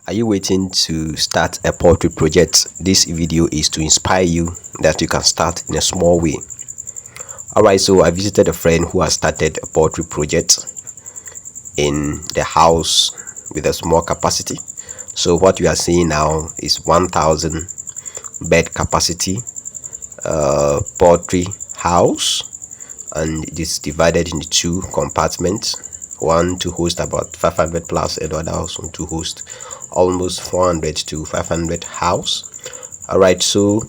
Are you waiting to start a poultry project? This video is to inspire you that you can start in a small way. Alright, so I visited a friend who has started a poultry project in the house with a small capacity. So what we are seeing now is 1000 bed capacity poultry house, and it is divided into two compartments, one to host about 500 plus and the other house to host almost 400 to 500 house. All right, so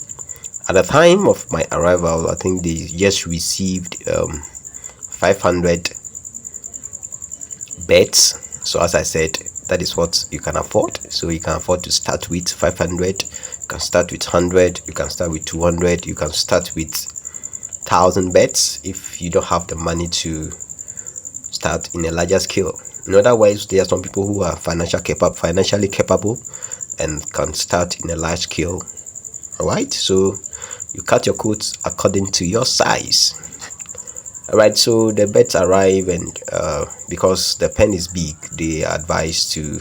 at the time of my arrival, I think they just received 500 beds. So as I said, that is what you can afford. So you can afford to start with 500, you can start with 100, you can start with 200, you can start with 1000 beds if you don't have the money to start in a larger scale. In other words, there are some people who are financially capable and can start in a large scale. All right, so you cut your coats according to your size. All right, so the beds arrive, and because the pen is big, they are advised to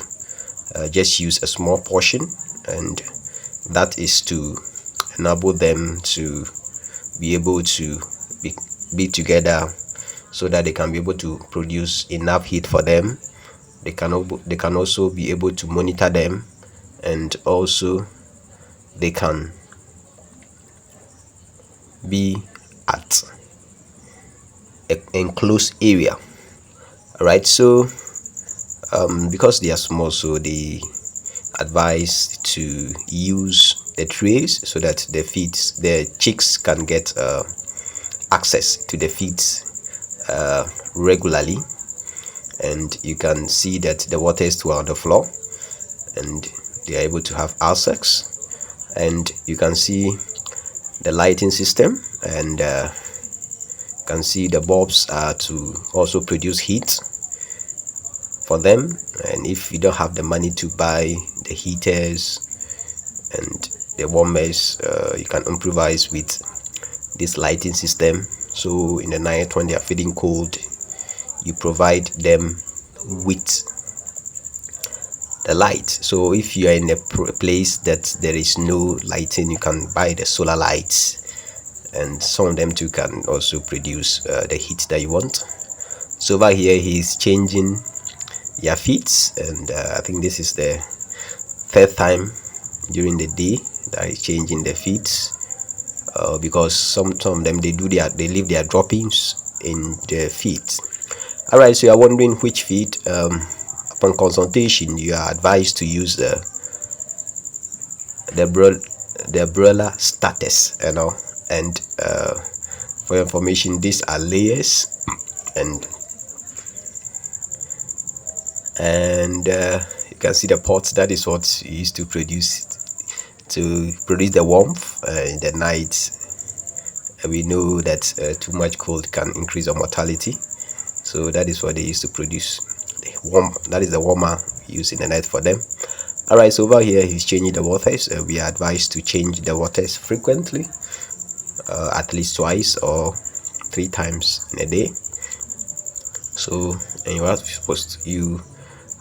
just use a small portion, and that is to enable them to be able to be together so that they can be able to produce enough heat for them. They can also be able to monitor them, and also they can be at an enclosed area. All right, so because they are small, so they advise to use the trays so that the chicks can get access to the feeds regularly. And you can see that the water is on the floor and they are able to have outsects, and you can see the lighting system, and you can see the bulbs are to also produce heat for them. And if you don't have the money to buy the heaters and the warmers, you can improvise with this lighting system. So in the night when they are feeling cold, you provide them with the light. So if you are in a place that there is no lighting, you can buy the solar lights, and some of them too can also produce the heat that you want. So over here he's changing their feeds, and I think this is the third time during the day that he's changing the feeds, because some of them they leave their droppings in the feeds. All right, so you are wondering which feed. Upon consultation, you are advised to use the broiler status, and for your information, these are layers, and you can see the pots. That is what you used to produce the warmth in the night. We know that too much cold can increase our mortality, so that is what they used to produce. That is the warmer used in the night for them. All right, so over here he's changing the waters. We are advised to change the waters frequently, at least twice or 3 times in a day. So, and you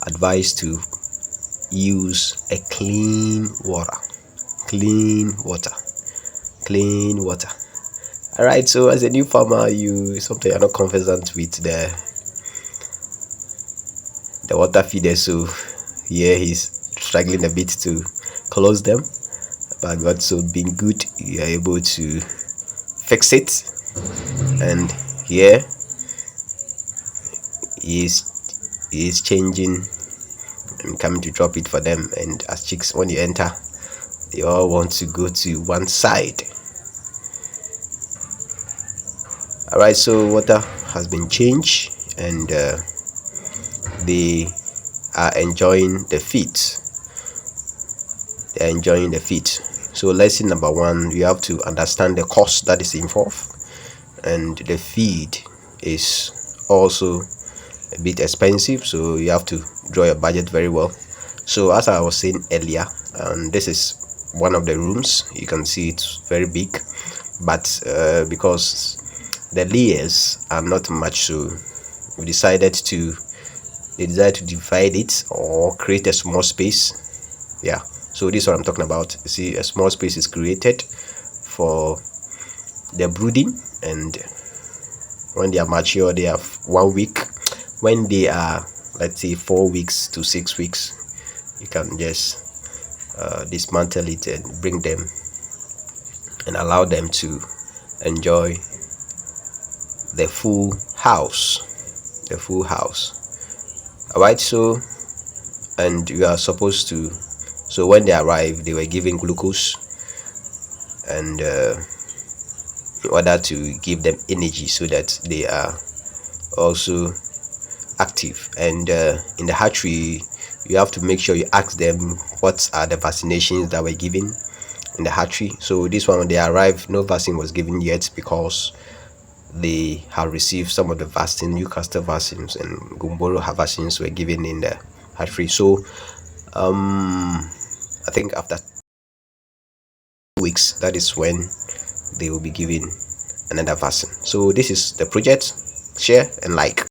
advised to use a clean water. All right, so as a new farmer, sometimes you're not conversant with the water feeder, so here he's struggling a bit to close them, but God's so being good, you are able to fix it. And here he is changing and coming to drop it for them. And as chicks, when you enter, they all want to go to one side. All right, so water has been changed, and they are enjoying the feed. So lesson number 1, you have to understand the cost that is involved, and the feed is also a bit expensive, so you have to draw your budget very well. So as I was saying earlier, this is one of the rooms. You can see it's very big, but because the layers are not much, so they decided to divide it or create a small space Yeah, so this is what I'm talking about. You see, a small space is created for the brooding, and when they are mature, they have 1 week. When they are, let's say, 4 weeks to 6 weeks, you can just dismantle it and bring them and allow them to enjoy the full house. The full house. All right, so, and you are supposed to, so when they arrive, they were given glucose, and in order to give them energy so that they are also active. And in the hatchery, you have to make sure you ask them what are the vaccinations that were given in the hatchery. So this one, when they arrived, no vaccine was given yet, because they have received some of the vaccine, Newcastle vaccines and Gumboro vaccines were given in the hatchery. So I think after 2 weeks, that is when they will be given another vaccine. So this is the project. Share and like.